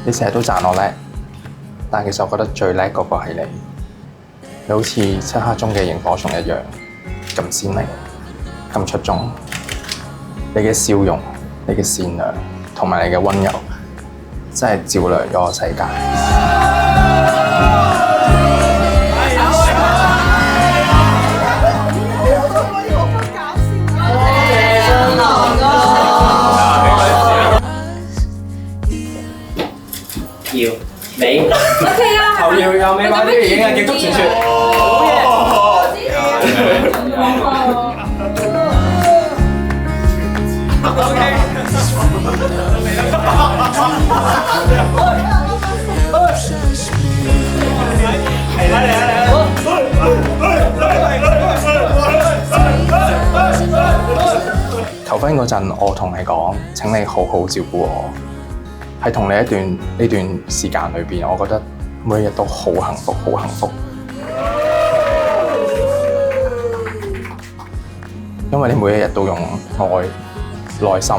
你成日都讚我叻，但其實我覺得最叻嗰個係你。你好似漆黑中嘅螢火蟲一樣，咁鮮明，咁出眾。你嘅笑容、你嘅善良同埋你嘅溫柔，真係照亮咗我世界。要你頭搖又尾擺啲已經係極速傳説，好嘢！求婚嗰陣，我同你講：請你好好照顧我。喺同你呢段時間裏邊，我覺得每一日都好幸福，好幸福。因為你每一日都用愛、耐心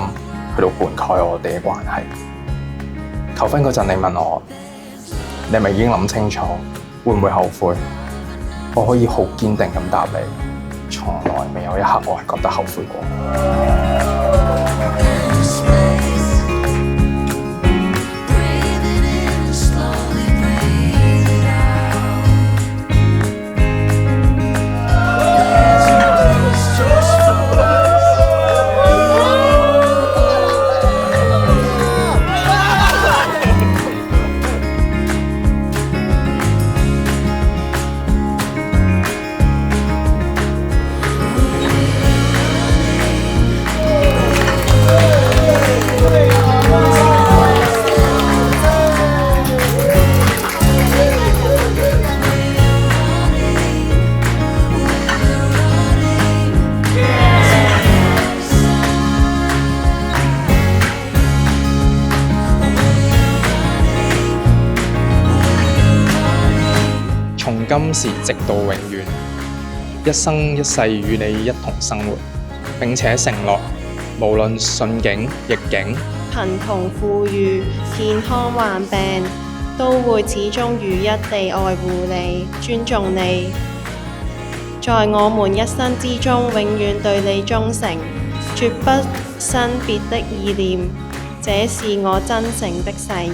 去到灌溉我哋嘅關係。求婚嗰陣，你問我，你係咪已經諗清楚，會唔會後悔？我可以好堅定咁答你，從來未有一刻我係覺得後悔過。從今時直到永遠，一生一世與你一同生活，並且承諾，無論順境逆境，貧窮富裕、健康患病，都會始終如一地愛護你、尊重你，在我們一生之中永遠對你忠誠，絕不生別的意念，這是我真誠的誓言。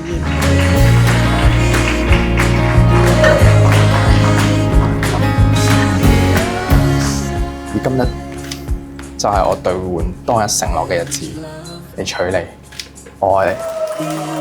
而今日就係我兌換當日承諾嘅日子，你娶你，我愛你。